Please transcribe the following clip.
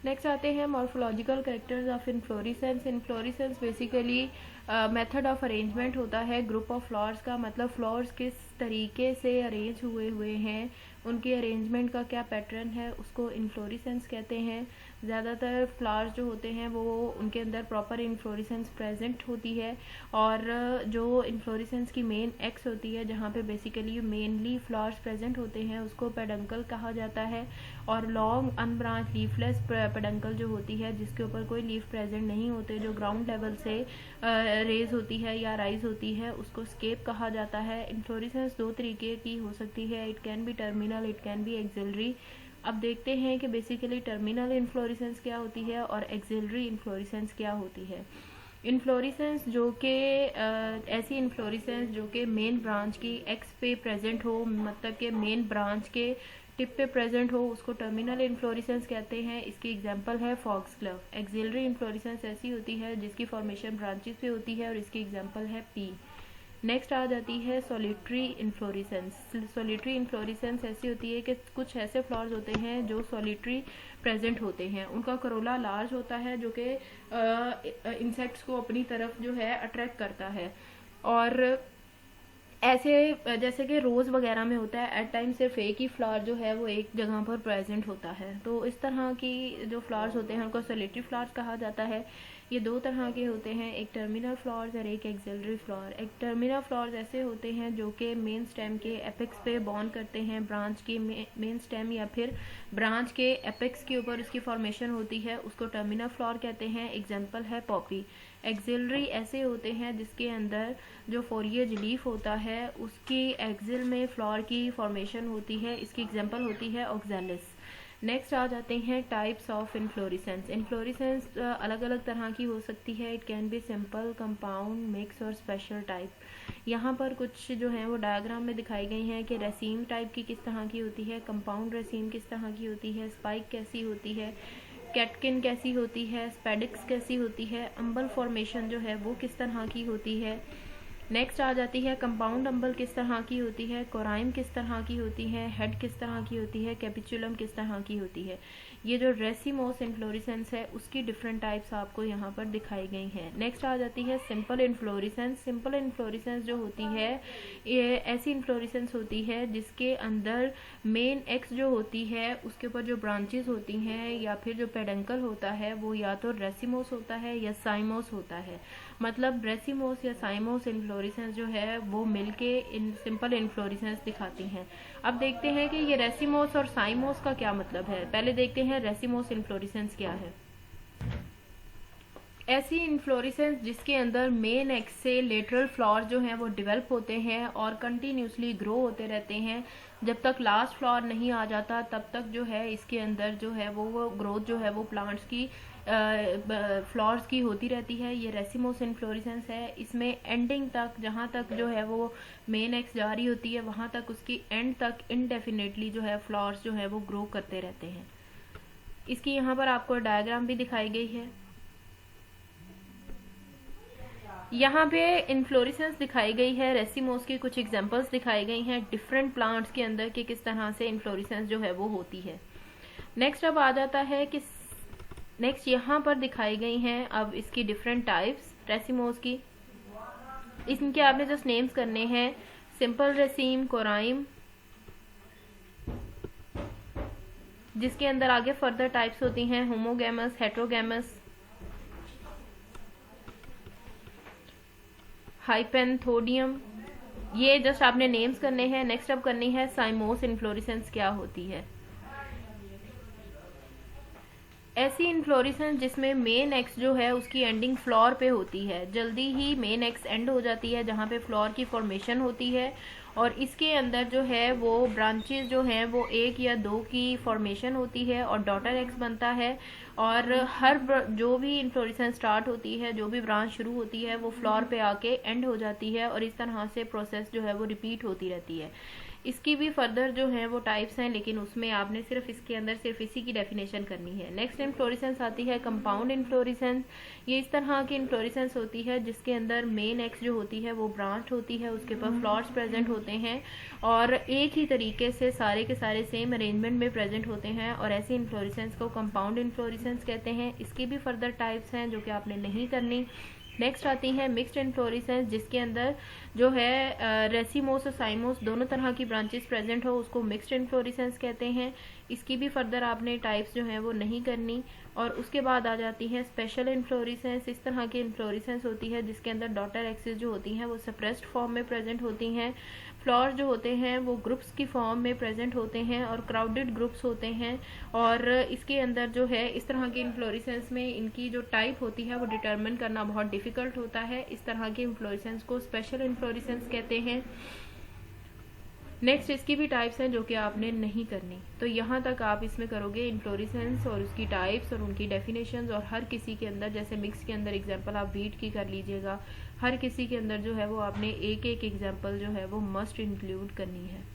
Next आते हैं morphological characters of inflorescence. Inflorescence basically method of arrangement होता है ग्रुप ऑफ फ्लावर्स का, मतलब फ्लावर्स किस तरीके से अरेंज हुए हैं, उनके अरेंजमेंट का क्या पैटर्न है, उसको इन्फ्लोरेसेंस कहते हैं। ज़्यादातर फ्लावर्स जो होते हैं वो उनके अंदर प्रॉपर इन्फ्लोरेसेंस प्रेजेंट होती है, और जो इन्फ्लोरेसेंस की मेन एक्स होती है जहाँ पे बेसिकली मेनली फ्लावर्स प्रेजेंट होते हैं उसको पेडंकल कहा जाता है। और लॉन्ग अनब्रांच लीफलेस पेडंकल जो होती है जिसके ऊपर कोई लीफ प्रेजेंट नहीं होते, जो ग्राउंड लेवल से रेज होती है या राइज होती है, उसको स्केप कहा जाता है। इन्फ्लोरेसेंस दो तरीके की हो सकती है, it can be terminal, it can be axillary. अब देखते हैं कि बेसिकली टर्मिनल इन्फ्लोरेसेंस क्या होती है और एक्सिलरी इन्फ्लोरेसेंस क्या होती है। इन्फ्लोरेसेंस जो कि ऐसी इन्फ्लोरेसेंस जो कि मेन ब्रांच की एक्स पे प्रेजेंट हो, मतलब कि मेन ब्रांच के टिप पे प्रेजेंट हो, उसको टर्मिनल इन्फ्लोरेसेंस कहते हैं। इसकी एग्जांपल है फॉक्सग्लोव। एक्सिलरी इन्फ्लोरेसेंस ऐसी होती है जिसकी फॉर्मेशन ब्रांचेस पे होती है और इसकी एग्जांपल है पी। नेक्स्ट आ जाती है सोलिटरी इन्फ्लोरेसेंस। सोलिटरी इन्फ्लोरेसेंस ऐसी होती है कि कुछ ऐसे फ्लावर्स होते हैं जो सोलिटरी प्रेजेंट होते हैं, उनका करोला लार्ज होता है जो कि इंसेक्ट्स को अपनी तरफ जो है अट्रैक्ट करता है। और ऐसे जैसे कि रोज़ वगैरह में होता है, एट टाइम सिर्फ एक ही फ्लावर जो है वो एक जगह पर प्रेजेंट होता है। तो इस तरह की जो फ्लावर्स होते हैं उनको सोलिटरी फ्लावर्स कहा जाता है। ये दो तरह के होते हैं, एक टर्मिनल फ्लावर्स और एक एक्सिलरी फ्लावर। एक टर्मिनल फ्लावर्स ऐसे होते हैं जो कि मेन स्टेम के एपेक्स पे बॉर्न करते हैं, ब्रांच के मेन स्टेम या फिर ब्रांच के एपेक्स के ऊपर उसकी फॉर्मेशन होती है, उसको टर्मिनल फ्लावर कहते हैं। एग्जाम्पल है पॉपी। एक्सिलरी ऐसे होते हैं जिसके अंदर जो फोरिएज लीफ होता है उसकी एक्सिल में फ्लावर की फॉर्मेशन होती है, इसकी एग्जांपल होती है ऑक्सैलिस। नेक्स्ट आ जाते हैं टाइप्स ऑफ इन्फ्लोरेसेंस। इन्फ्लोरेसेंस अलग अलग तरह की हो सकती है, it can be simple, compound, mix और स्पेशल टाइप। यहाँ पर कुछ जो है वो डायग्राम में दिखाई गई हैं कि रेसीम टाइप की किस तरह की होती है, कंपाउंड रेसीम किस तरह की होती है, स्पाइक कैसी होती है, कैटकिन कैसी होती है, स्पेडिक्स कैसी होती है, अम्बल फॉर्मेशन जो है वो किस तरह की होती है। नेक्स्ट आ जाती है कंपाउंड अम्बल किस तरह की होती है, कोराइम किस तरह की होती है, हेड किस तरह की होती है, कैपिचुलम किस तरह की होती है। ये जो रेसिमोस इन्फ्लोरेसेंस है उसकी डिफरेंट टाइप्स आपको यहाँ पर दिखाई गई हैं। नेक्स्ट आ जाती है सिंपल इन्फ्लोरेसेंस। सिंपल इन्फ्लोरेसेंस जो होती है ये ऐसी इन्फ्लोरेसेंस होती है जिसके अंदर मेन एक्स जो होती है उसके ऊपर जो ब्रांचेस होती हैं या फिर जो पेडंकल होता है वो या तो रेसिमोस होता है या साइमोस होता है। मतलब रेसिमोस या साइमोस इन्फ्लोरेसेंस जो है वो मिलके इन सिंपल इन्फ्लोरेसेंस दिखाती हैं। अब देखते हैं कि ये रेसिमोस और साइमोस का क्या मतलब है। पहले देखते हैं रेसिमोस इन्फ्लोरेसेंस क्या है। ऐसी इन्फ्लोरेसेंस जिसके अंदर मेन एक्स से लेटरल फ्लावर जो हैं वो डेवलप होते हैं और कंटिन्यूसली ग्रो होते रहते हैं, जब तक लास्ट फ्लावर नहीं आ जाता तब तक जो है इसके अंदर जो है वो ग्रोथ जो है वो प्लांट्स की फ्लावर्स की होती रहती है। ये रेसिमोस इन्फ्लोरेसेंस है। इसमें एंडिंग तक जहाँ तक जो है वो मेन एक्स जा रही होती है वहाँ तक उसकी एंड तक इनडेफिनेटली जो है फ्लावर्स जो है वो ग्रो करते रहते हैं। इसकी यहाँ पर आपको डायग्राम भी दिखाई गई है। यहाँ पे इन्फ्लोरेसेंस दिखाई गई है, रेसिमोस की कुछ एग्जांपल्स दिखाई गई हैं डिफरेंट प्लांट्स के अंदर के किस तरह से इन्फ्लोरेसेंस जो है वो होती है। नेक्स्ट अब आ जाता है कि नेक्स्ट यहाँ पर दिखाई गई हैं अब इसकी डिफरेंट टाइप्स रेसिमोस की। इनके आपने जस्ट नेम्स करने हैं, सिंपल रेसीम, कोराइम, जिसके अंदर आगे फर्दर टाइप्स होती हैं होमोगैमस, हेट्रोगैमस, हाइपेंथोडियम। ये जस्ट आपने नेम्स करने हैं। नेक्स्ट अब करनी है साइमोस इन्फ्लोरेसेंस क्या होती है। ऐसी इन्फ्लोरेसेंस जिसमें मेन एक्स जो है उसकी एंडिंग फ्लावर पे होती है, जल्दी ही मेन एक्स एंड हो जाती है जहाँ पे फ्लावर की फॉर्मेशन होती है, और इसके अंदर जो है वो ब्रांचेस जो हैं वो एक या दो की फॉर्मेशन होती है और डॉटर एक्स बनता है। और हर जो भी इन्फ्लोरेसेंस स्टार्ट होती है, जो भी ब्रांच शुरू होती है वो फ्लावर पे आके एंड हो जाती है और इस तरह से प्रोसेस जो है वो रिपीट होती रहती है। इसकी भी फर्दर जो है वो टाइप्स हैं, लेकिन उसमें आपने सिर्फ इसके अंदर सिर्फ इसी की डेफिनेशन करनी है। नेक्स्ट इन्फ्लोरेसेंस आती है कंपाउंड इन्फ्लोरेसेंस। ये इस तरह की इन्फ्लोरेसेंस होती है जिसके अंदर मेन एक्स जो होती है वो ब्रांच होती है, उसके ऊपर फ्लावर्स प्रेजेंट होते हैं और एक ही तरीके से सारे के सारे सेम अरेंजमेंट में प्रेजेंट होते हैं, और ऐसी इन्फ्लोरेसेंस को कंपाउंड इन्फ्लोरेसेंस कहते हैं। इसकी भी फर्दर टाइप्स हैं जो कि आपने नहीं करनी। नेक्स्ट आती है मिक्स्ड इन्फ्लोरेसेंस, जिसके अंदर जो है रेसिमोस और साइमोस दोनों तरह की ब्रांचेस प्रेजेंट हो, उसको मिक्स्ड इन्फ्लोरेसेंस कहते हैं। इसकी भी फर्दर आपने टाइप्स जो है वो नहीं करनी। और उसके बाद आ जाती है स्पेशल इन्फ्लोरेसेंस। इस तरह की इन्फ्लोरेसेंस होती है जिसके अंदर डॉटर एक्सिस जो होती हैं वो सप्रेस्ड फॉर्म में प्रेजेंट होती हैं। फ्लावर्स जो होते हैं वो ग्रुप्स की फॉर्म में प्रेजेंट होते हैं और क्राउडेड ग्रुप्स होते हैं। और इसके अंदर जो है इस तरह की इन्फ्लोरेसेंस में इनकी जो टाइप होती है वो डिटरमिन करना बहुत डिफिकल्ट होता है। इस तरह की इन्फ्लोरेसेंस को स्पेशल इन्फ्लोरेसेंस कहते हैं। नेक्स्ट इसकी भी टाइप्स हैं जो कि आपने नहीं करनी। तो यहाँ तक आप इसमें करोगे इन्फ्लोरेसेंस और उसकी टाइप्स और उनकी डेफिनेशंस, और हर किसी के अंदर, जैसे मिक्स के अंदर एग्जांपल आप बीट की कर लीजिएगा, हर किसी के अंदर जो है वो आपने एक एक एग्जांपल जो है वो मस्ट इंक्लूड करनी है।